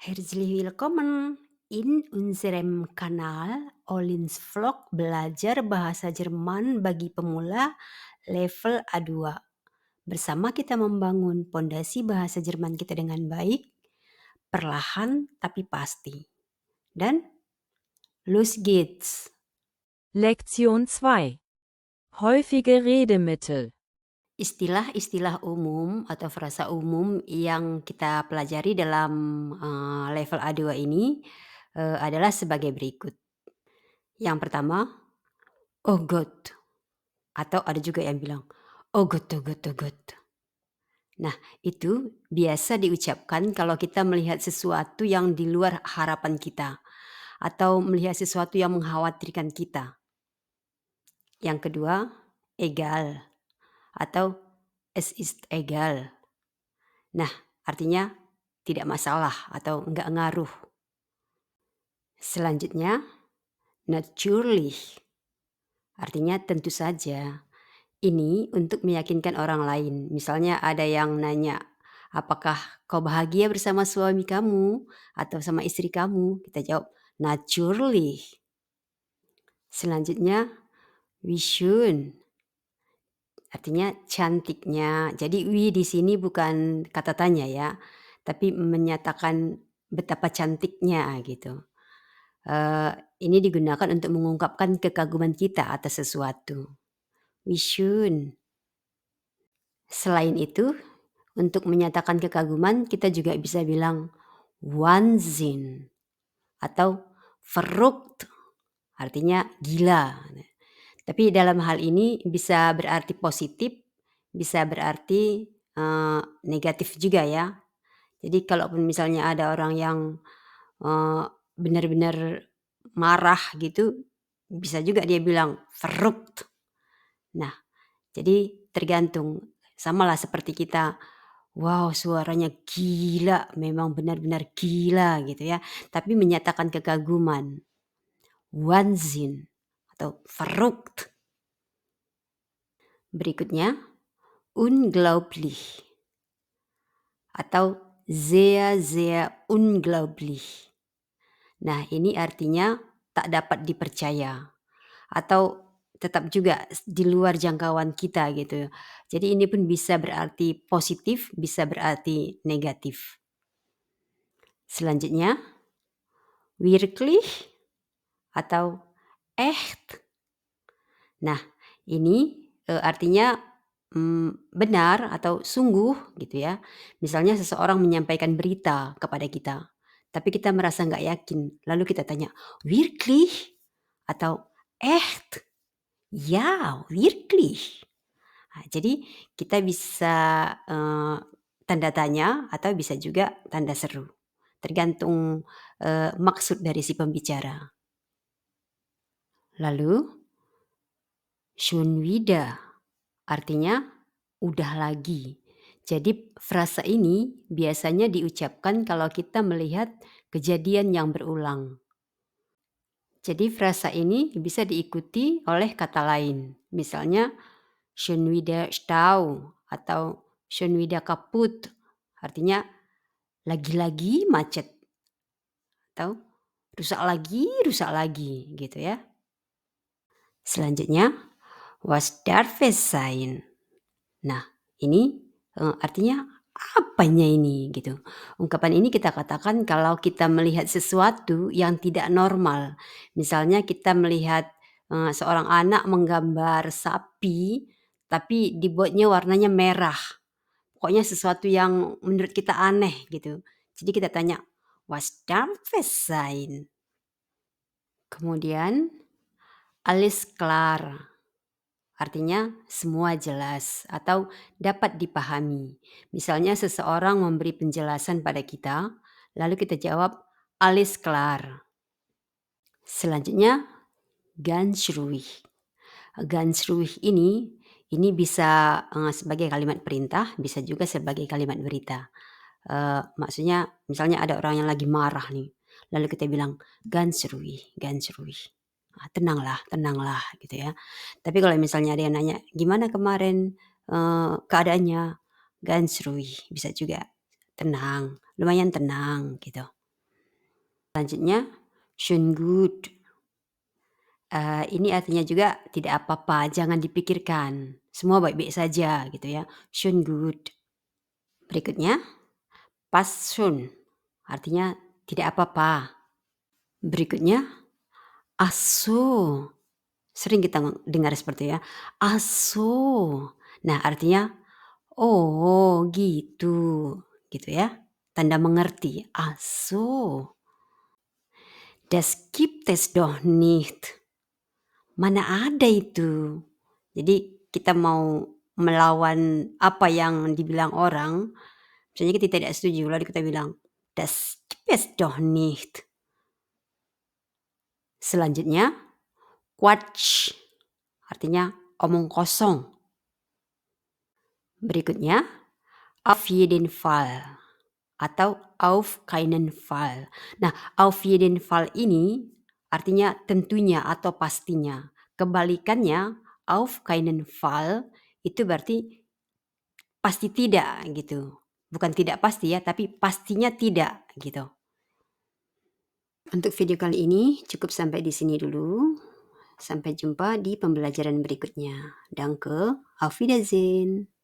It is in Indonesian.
Herzlich willkommen in unserem Kanal Olin's Vlog belajar bahasa Jerman bagi pemula level A2. Bersama kita membangun pondasi bahasa Jerman kita dengan baik, perlahan tapi pasti. Dan los geht's. Lektion 2. Häufige Redemittel. Istilah-istilah umum atau frasa umum yang kita pelajari dalam level A2 ini adalah sebagai berikut. Yang pertama, oh God. Atau ada juga yang bilang, "Oh God, oh God, oh God." Nah, itu biasa diucapkan kalau kita melihat sesuatu yang di luar harapan kita, atau melihat sesuatu yang mengkhawatirkan kita. Yang kedua, egal atau es ist egal. Nah, artinya tidak masalah atau enggak ngaruh. Selanjutnya, natürlich. Artinya tentu saja. Ini untuk meyakinkan orang lain. Misalnya ada yang nanya, "Apakah kau bahagia bersama suami kamu atau sama istri kamu?" Kita jawab, "Natürlich." Selanjutnya, "Wie schön." Artinya cantiknya. Jadi "wie" di sini bukan kata tanya ya, tapi menyatakan betapa cantiknya gitu. Eee, ini digunakan untuk mengungkapkan kekaguman kita atas sesuatu. "Wie schön." Selain itu, untuk menyatakan kekaguman kita juga bisa bilang Wahnsinn atau verrückt, artinya gila. Tapi dalam hal ini bisa berarti positif, bisa berarti negatif juga ya. Jadi kalaupun misalnya ada orang yang eee, benar-benar marah gitu, bisa juga dia bilang verrückt. Nah, jadi tergantung, samalah seperti kita, wow, suaranya gila, memang benar-benar gila gitu ya, tapi menyatakan kekaguman, Wahnsinn atau verrückt. Berikutnya, unglaublich atau sehr, sehr unglaublich. Nah, ini artinya tak dapat dipercaya atau tetap juga di luar jangkauan kita gitu. Jadi ini pun bisa berarti positif, bisa berarti negatif. Selanjutnya, wirklich atau echt. Nah, ini artinya benar atau sungguh gitu ya. Misalnya seseorang menyampaikan berita kepada kita, tapi kita merasa nggak yakin, lalu kita tanya, "Wirklich?" Atau "Echt?" "Ja, wirklich." Nah, jadi kita bisa tanda tanya atau bisa juga tanda seru, tergantung maksud dari si pembicara. Lalu schon wieder artinya udah lagi. Jadi frasa ini biasanya diucapkan kalau kita melihat kejadian yang berulang. Jadi frasa ini bisa diikuti oleh kata lain. Misalnya schon wieder Stau atau schon wieder kaputt. Artinya lagi-lagi macet atau rusak lagi gitu ya. Selanjutnya, was darf es sein? Nah, ini artinya apanya ini gitu. Ungkapan ini kita katakan kalau kita melihat sesuatu yang tidak normal. Misalnya kita melihat seorang anak menggambar sapi, tapi dibuatnya warnanya merah. Pokoknya sesuatu yang menurut kita aneh gitu. Jadi kita tanya, "Was darf es sein?" Kemudian, "Alles klar." Artinya semua jelas atau dapat dipahami. Misalnya seseorang memberi penjelasan pada kita, lalu kita jawab, "Alles klar." Selanjutnya, ganz ruhig. Ganz ruhig ini bisa sebagai kalimat perintah, bisa juga sebagai kalimat berita. Maksudnya misalnya ada orang yang lagi marah nih, lalu kita bilang, "Ganz ruhig, ganz ruhig." Tenanglah, tenanglah gitu ya. Tapi kalau misalnya ada yang nanya, "Gimana kemarin keadaannya?" "Ganz ruhig." Bisa juga, tenang, lumayan tenang gitu. Selanjutnya, schön gut. Ini artinya juga tidak apa-apa, jangan dipikirkan, semua baik-baik saja gitu ya, schön gut. Berikutnya, passt schon, artinya tidak apa-apa. Berikutnya, ach so, sering kita dengar seperti ya, ach so. Nah, artinya, oh gitu, gitu ya, tanda mengerti, ach so. Das gibt es doch nicht. Mana ada itu. Jadi kita mau melawan apa yang dibilang orang, misalnya kita tidak setuju lalu kita bilang, "Das gibt es doch nicht." Selanjutnya, Quatsch, artinya omong kosong. Berikutnya, auf jeden Fall atau auf keinen Fall. Nah, auf jeden Fall ini artinya tentunya atau pastinya. Kebalikannya, auf keinen Fall itu berarti pasti tidak gitu. Bukan tidak pasti ya, tapi pastinya tidak gitu. Untuk video kali ini cukup sampai di sini dulu. Sampai jumpa di pembelajaran berikutnya. Danke, auf Wiedersehen.